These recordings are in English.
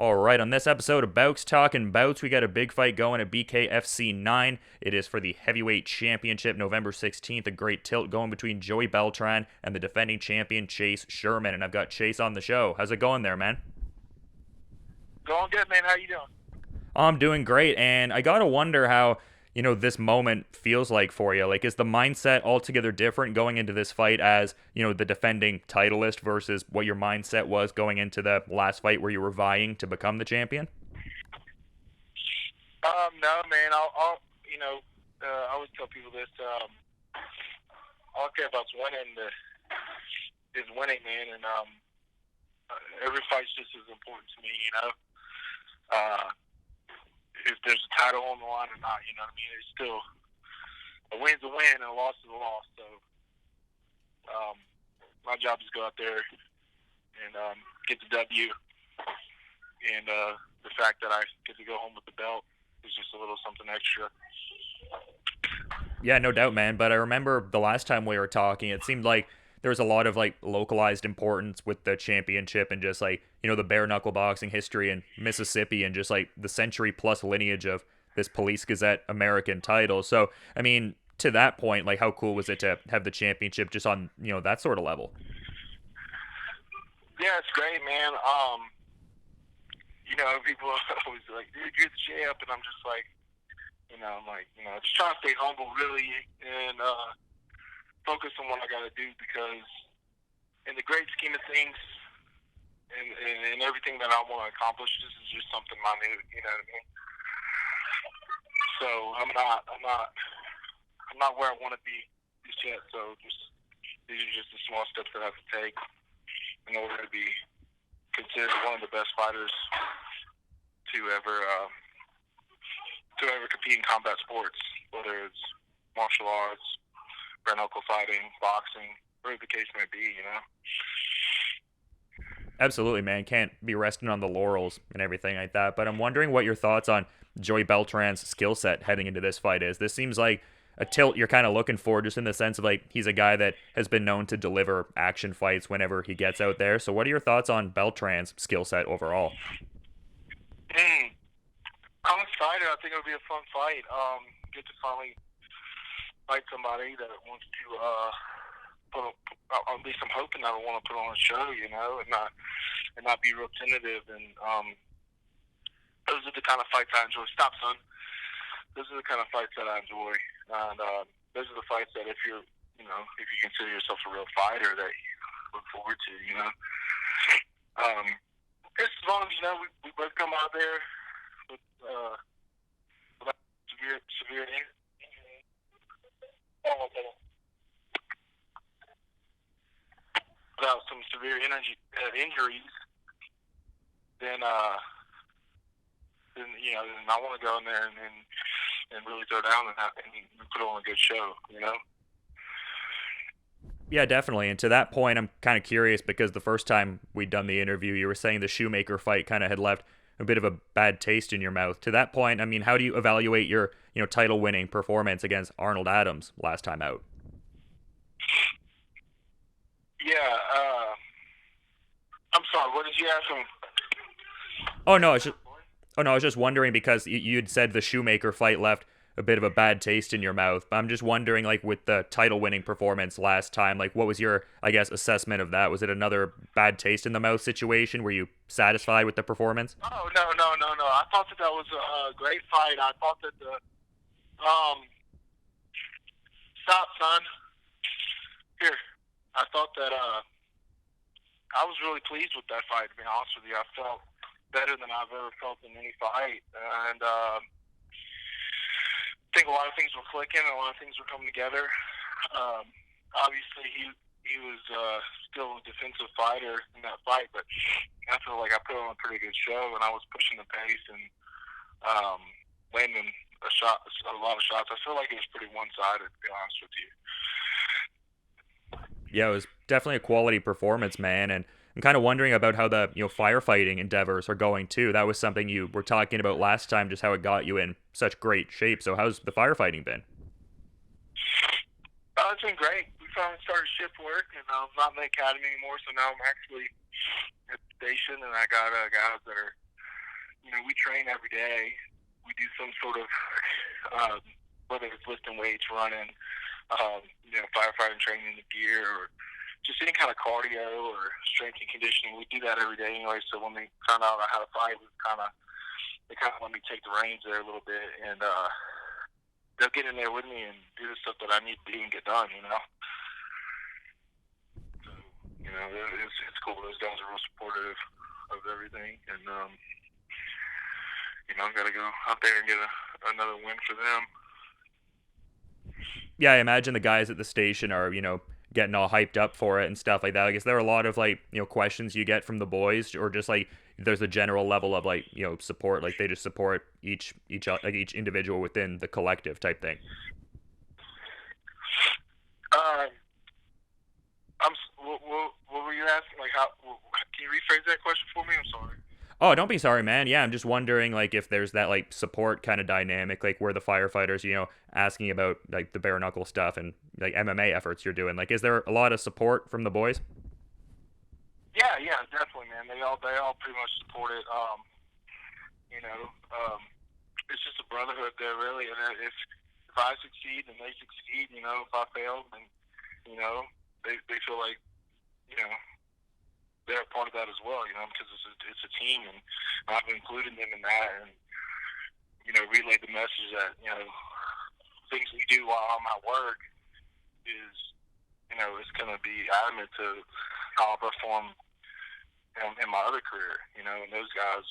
All right, on this episode of Bouts Talking Bouts, we got a big fight going at BKFC 9. It is for the heavyweight championship, November 16th. A great tilt going between Joey Beltran and the defending champion, Chase Sherman. And I've got Chase on the show. How's it going there, man? Going good, man. How you doing? I'm doing great, and I gotta wonder how, this moment feels like for you. Like, is the mindset altogether different going into this fight as, the defending titleist versus what your mindset was going into the last fight where you were vying to become the champion? No, man. I always tell people this. All I care about is winning, man. And every fight's just as important to me. Uh, if there's a title on the line or not, you know what I mean? It's still a win's a win and a loss is a loss. So my job is to go out there and get the W. And the fact that I get to go home with the belt is just a little something extra. Yeah, no doubt, man. But I remember the last time we were talking, it seemed like there was a lot of like localized importance with the championship and just like, the bare knuckle boxing history in Mississippi and just like the century plus lineage of this Police Gazette American title. So, I mean, to that point, like how cool was it to have the championship just on, that sort of level? Yeah, it's great, man. People always like, dude, you're the champ, and I'm just like, just trying to stay humble, really, and focus on what I got to do because, in the great scheme of things, and everything that I want to accomplish, this is just something minute. You know what I mean? So I'm not where I want to be just yet. So these are just the small steps that I have to take in order to be considered one of the best fighters to ever compete in combat sports, whether it's martial arts, bare-knuckle fighting, boxing, whatever the case may be. Absolutely, man. Can't be resting on the laurels and everything like that. But I'm wondering what your thoughts on Joey Beltran's skill set heading into this fight is. This seems like a tilt you're kind of looking for, just in the sense of like he's a guy that has been known to deliver action fights whenever he gets out there. So what are your thoughts on Beltran's skill set overall? I'm excited. I think it'll be a fun fight. Get to finally fight somebody that wants to at least I'm hoping I want to put on a show, and not be real tentative. And those are the kind of fights I enjoy. Stop, son. Those are the kind of fights that I enjoy, and those are the fights that if you consider yourself a real fighter, that you look forward to. Just as long as we both come out there with without severe injury. Without some severe injuries, then I want to go in there and really throw down and put on a good show. Yeah, definitely. And to that point, I'm kind of curious because the first time we'd done the interview, you were saying the Shoemaker fight kind of had left a bit of a bad taste in your mouth. To that point, I mean, how do you evaluate your, title-winning performance against Arnold Adams last time out? Yeah. I'm sorry. What did you ask him? Oh no, I was just wondering because you'd said the Shoemaker fight left a bit of a bad taste in your mouth. But I'm just wondering, like, with the title-winning performance last time, like, what was your, I guess, assessment of that? Was it another bad taste in the mouth situation? Were you satisfied with the performance? Oh, no. I thought that was a great fight. I thought that stop, son. Here. I thought that I was really pleased with that fight, to be honest with you. I felt better than I've ever felt in any fight. And I think a lot of things were clicking and a lot of things were coming together. Obviously, he was still a defensive fighter in that fight, but I feel like I put on a pretty good show, and I was pushing the pace and landing a lot of shots. I feel like it was pretty one-sided, to be honest with you. Yeah, it was definitely a quality performance, man. And I'm kind of wondering about how the firefighting endeavors are going too. That was something you were talking about last time, just how it got you in such great shape. So how's the firefighting been? It's been great. We finally started shift work, and I'm not in the academy anymore. So now I'm actually at the station, and I got guys that are we train every day. We do some sort of, whether it's lifting weights, running, firefighting training in the gear, or just any kind of cardio or strength and conditioning. We do that every day anyway. So when they found out I had a fight, they kind of let me take the reins there a little bit, and they'll get in there with me and do the stuff that I need to do and get done. So it's cool. Those guys are real supportive of everything, and I've got to go out there and get another win for them. Yeah, I imagine the guys at the station are, getting all hyped up for it and stuff like that. I guess there are a lot of questions you get from the boys, or just there's a general level of support, like they just support each individual within the collective type thing. What were you asking? Can you rephrase that question for me? I'm sorry. Oh, don't be sorry, man. Yeah, I'm just wondering, if there's that support kind of dynamic, where the firefighters, asking about the bare knuckle stuff and MMA efforts you're doing. Is there a lot of support from the boys? Yeah, definitely, man. They all pretty much support it. It's just a brotherhood there, really. And if I succeed, then they succeed. If I fail, then they feel like they're a part of that as well. Because it's a team, and I've included them in that, and relayed the message that things we do while I'm at work is it's going to be adamant to how I perform in my other career. And those guys,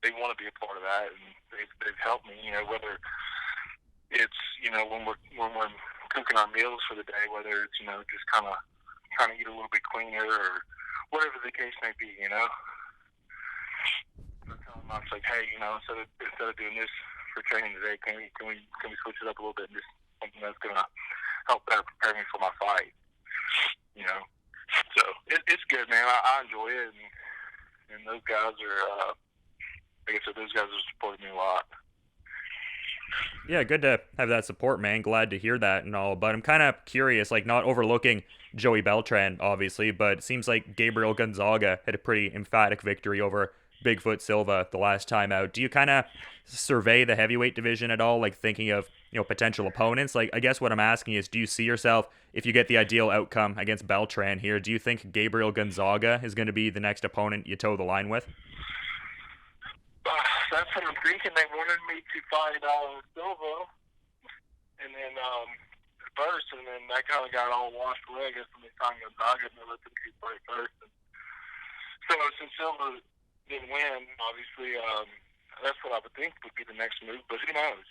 they want to be a part of that, and they've helped me. Whether it's when we're cooking our meals for the day, whether it's just kind of trying to eat a little bit cleaner or whatever the case may be. So I'm like, hey, instead of doing this for training today, can we switch it up a little bit and just something that's gonna help better prepare me for my fight. So it's good, man. I enjoy it, and those guys are, like I said, those guys are supporting me a lot. Yeah, good to have that support, man. Glad to hear that and all. But I'm kind of curious, not overlooking Joey Beltran, obviously, but it seems like Gabriel Gonzaga had a pretty emphatic victory over Bigfoot Silva the last time out. Do you kind of survey the heavyweight division at all, thinking of potential opponents? I guess what I'm asking is, do you see yourself, if you get the ideal outcome against Beltran here, do you think Gabriel Gonzaga is going to be the next opponent you toe the line with? That's what I'm thinking. They wanted me to fight Silva, and then first, and then that kind of got all washed away. I guess when they signed Gonzaga, and they let them keep fight first. And so since Silva didn't win, obviously, that's what I would think would be the next move. But who knows?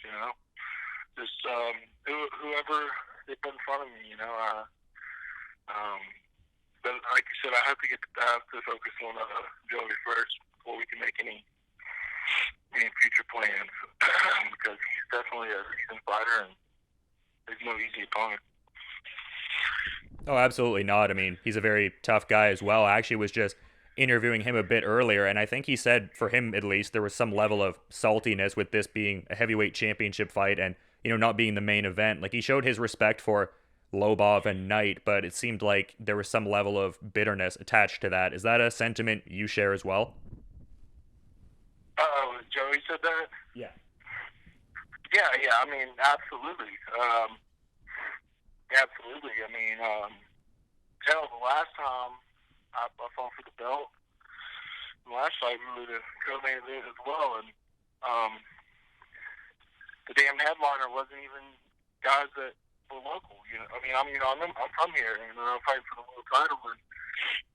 Just whoever they put in front of me. But like you said, I have to focus on Joey first before we can make any future plans because he's definitely a seasoned fighter and there's no easy opponent. Oh, absolutely not. I mean, he's a very tough guy as well. I actually was just interviewing him a bit earlier, and I think he said, for him at least, there was some level of saltiness with this being a heavyweight championship fight and, not being the main event. He showed his respect for Lobov and Knight, but it seemed like there was some level of bitterness attached to that. Is that a sentiment you share as well? Joey said that? Yeah. Yeah, I mean, absolutely. Absolutely. I mean, the last time I fought for the belt, the last fight we were the co-main event as well, and the damn headliner wasn't even guys that were local. I'm from here, and I'm fighting for the world title, and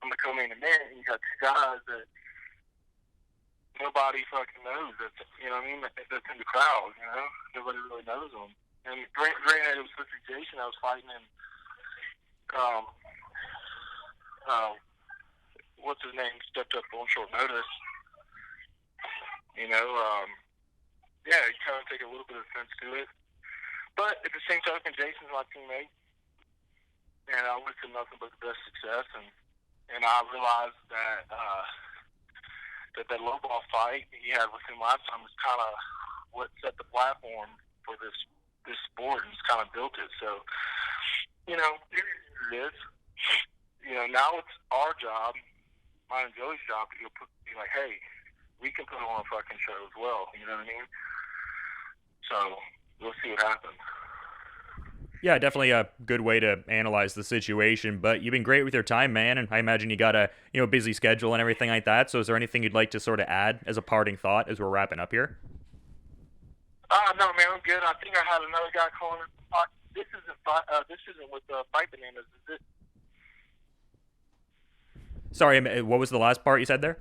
I'm the co-main event, and you got two guys that nobody fucking knows. That's that's in the crowd. Nobody really knows them. And granted, it was Pacific Jason I was fighting, and what's his name stepped up on short notice. Yeah, you kind of take a little bit of offense to it. But at the same token, Jason's my teammate, and I wish him nothing but the best success. And I realized that. That Lobov fight he had with him last time was kind of what set the platform for this sport and it's kind of built it. So, it is. Now it's our job, mine and Joey's job, to be like, hey, we can put on a fucking show as well. You know what I mean? So we'll see what happens. Yeah, definitely a good way to analyze the situation. But you've been great with your time, man, and I imagine you got a busy schedule and everything like that. So is there anything you'd like to sort of add as a parting thought as we're wrapping up here? No, man, I'm good. I think I had another guy calling. This isn't with Fight Bananas, is it? Sorry, what was the last part you said there?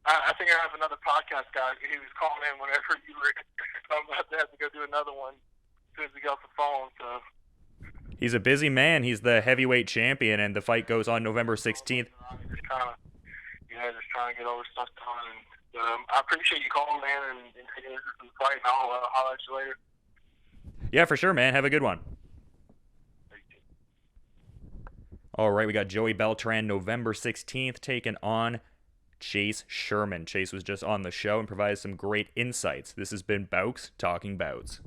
I think I have another podcast guy. He was calling in whenever you were. I'm about to have to go do another one as soon as we get off the phone. So. He's a busy man. He's the heavyweight champion, and the fight goes on November 16th. Just trying to get all this stuff done. And, I appreciate you calling, man, and taking this to the fight. And I'll holler at you later. Yeah, for sure, man. Have a good one. All right, we got Joey Beltran November 16th taking on Chase Sherman. Chase was just on the show and provided some great insights. This has been Bouks Talking Bouts.